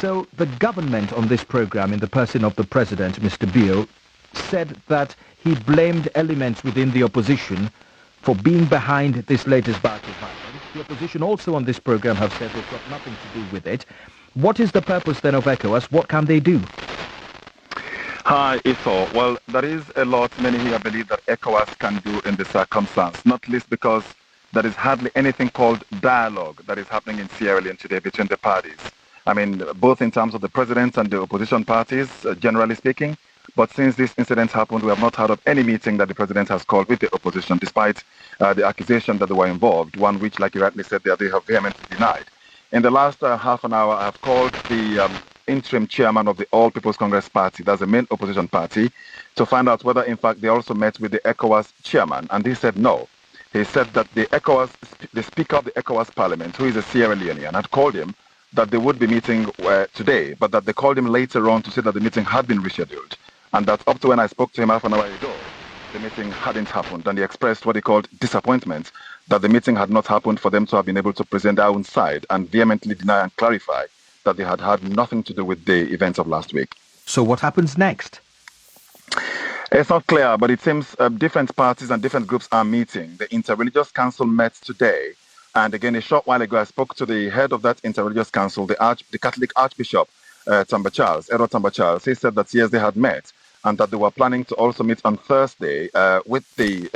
So the government on this program, in the person of the president, Mr. Bio, said that he blamed elements within the opposition for being behind this latest bout of violence. The opposition also on this program have said they've got nothing to do with it. What is the purpose then of ECOWAS? What can they do? Hi, Iso. Well, there is a lot many here believe that ECOWAS can do in this circumstance, not least because there is hardly anything called dialogue that is happening in Sierra Leone today between the parties. I mean, both in terms of the president and the opposition parties, generally speaking. But since this incident happened, we have not heard of any meeting that the president has called with the opposition, despite the accusation that they were involved, one which, like you rightly said, they have vehemently denied. In the last half an hour, I have called the interim chairman of the All People's Congress Party, that's the main opposition party, to find out whether, in fact, they also met with the ECOWAS chairman. And he said no. He said that the Speaker of the ECOWAS Parliament, who is a Sierra Leonean, had called him that they would be meeting today, but that they called him later on to say that the meeting had been rescheduled. And that up to when I spoke to him half an hour ago, the meeting hadn't happened. And he expressed what he called disappointment that the meeting had not happened for them to have been able to present their own side and vehemently deny and clarify that they had had nothing to do with the events of last week. So what happens next? It's not clear, but it seems different parties and different groups are meeting. The Interreligious Council met today. And again, a short while ago, I spoke to the head of that Interreligious Council, the Catholic Archbishop, Tamba Charles, Edward Tamba Charles. He said that yes, they had met and that they were planning to also meet on Thursday with the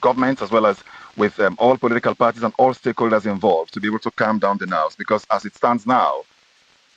government as well as with all political parties and all stakeholders involved to be able to calm down the nerves. Because as it stands now,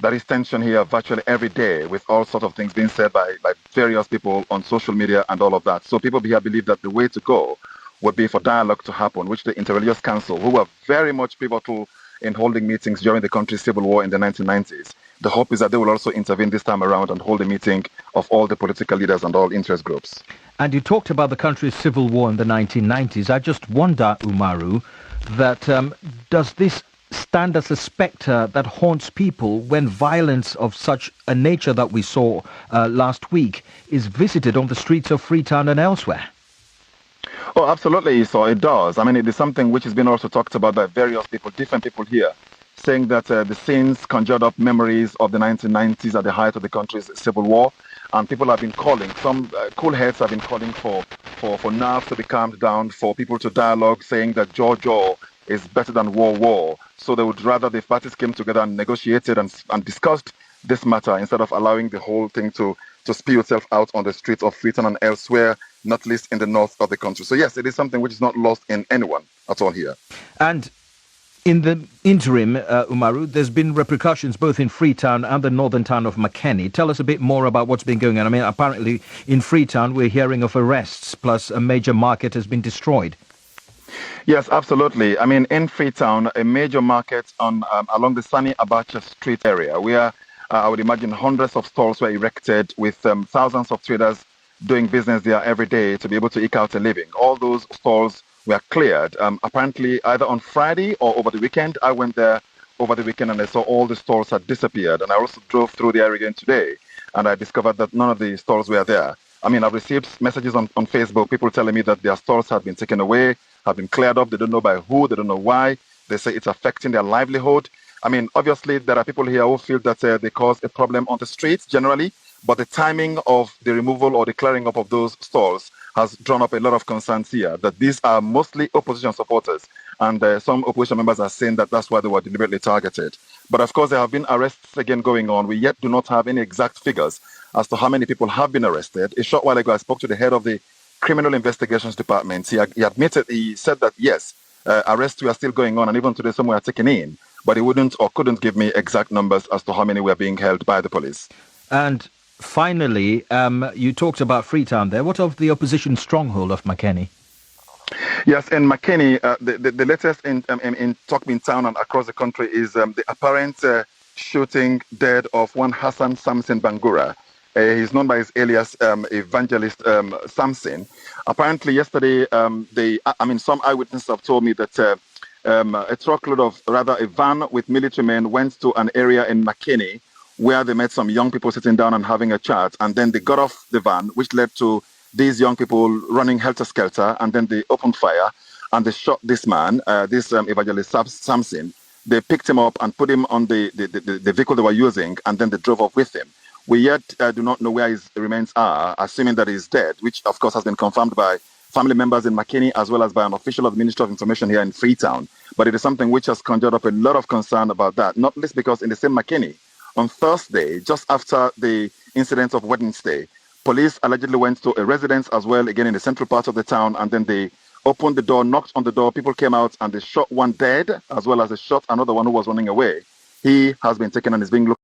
there is tension here virtually every day with all sorts of things being said by various people on social media and all of that. So people here believe that the way to go would be for dialogue to happen, which the Interreligious Council, who were very much pivotal in holding meetings during the country's civil war in the 1990s, the hope is that they will also intervene this time around and hold a meeting of all the political leaders and all interest groups. And you talked about the country's civil war in the 1990s. I just wonder, Umaru, that does this stand as a spectre that haunts people when violence of such a nature that we saw last week is visited on the streets of Freetown and elsewhere? Oh, absolutely, so it does. I mean, it is something which has been also talked about by various people, different people here, saying that the scenes conjured up memories of the 1990s at the height of the country's civil war. And people have been calling, some cool heads have been calling for nerves to be calmed down, for people to dialogue, saying that jaw is better than war. So they would rather the parties came together and negotiated and discussed this matter instead of allowing the whole thing to spew itself out on the streets of Freetown and elsewhere, not least in the north of the country. So yes, it is something which is not lost in anyone at all here. And in the interim, Umaru, there's been repercussions both in Freetown and the northern town of Makeni. Tell us a bit more about what's been going on. I mean, apparently in Freetown we're hearing of arrests, plus a major market has been destroyed. Yes, absolutely. I mean, in Freetown, a major market on along the Sani Abacha Street area, where I would imagine hundreds of stalls were erected with thousands of traders doing business there every day to be able to eke out a living. All those stalls were cleared. Apparently, either on Friday or over the weekend. I went there over the weekend and I saw all the stalls had disappeared. And I also drove through the area again today and I discovered that none of the stalls were there. I mean, I've received messages on Facebook, people telling me that their stalls have been taken away, have been cleared up. They don't know by who, they don't know why. They say it's affecting their livelihood. I mean, obviously, there are people here who feel that they cause a problem on the streets generally, but the timing of the removal or the clearing up of those stalls has drawn up a lot of concerns here, that these are mostly opposition supporters. And some opposition members are saying that that's why they were deliberately targeted. But of course, there have been arrests again going on. We yet do not have any exact figures as to how many people have been arrested. A short while ago, I spoke to the head of the Criminal Investigations Department. He said that, yes, arrests were still going on, and even today some were taken in. But he wouldn't or couldn't give me exact numbers as to how many were being held by the police. And finally, you talked about Freetown there. What of the opposition stronghold of Makeni? Yes, in Makeni, the latest in Tokmin Town and across the country is the apparent shooting dead of one Hassan Samson Bangura. He's known by his alias Evangelist Samson. Apparently, yesterday, some eyewitnesses have told me that a truckload of, a van with military men went to an area in Makeni where they met some young people sitting down and having a chat. And then they got off the van, which led to these young people running helter-skelter. And then they opened fire and they shot this man, Evangelist Samson. they picked him up and put him on the vehicle they were using, and then they drove off with him. We yet do not know where his remains are, assuming that he's dead, which of course has been confirmed by family members in McKinney as well as by an official of the Ministry of Information here in Freetown. But it is something which has conjured up a lot of concern about that, not least because in the same McKinney, on Thursday, just after the incident of Wednesday, police allegedly went to a residence as well, again in the central part of the town, and then they opened the door, knocked on the door, people came out and they shot one dead, as well as they shot another one who was running away. He has been taken and is being looked